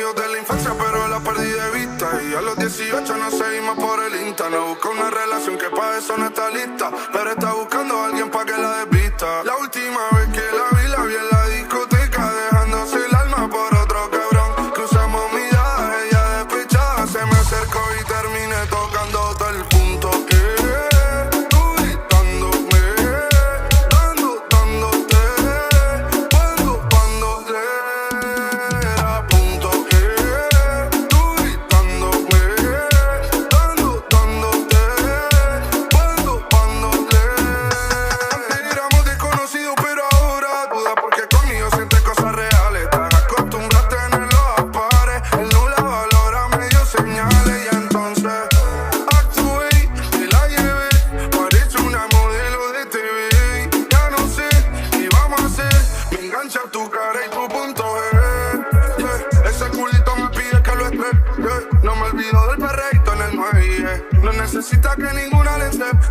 amigos de la infancia, pero la perdí de vista. Y a los 18 nos seguimos por el Insta. No busca una relación que pa' eso no está lista, pero está buscando a alguien pa' que la desvista. La última vez que la vi en la discoteca, dejándose el alma por otro cabrón. Cruzamos miradas, ella despechada se me acercó y terminé tocando todo el punto que tu cara y tu punto G. Ese culito me pide que lo estrelle. No me olvido del perreíto en el muelle. No necesita que ninguna le sepa.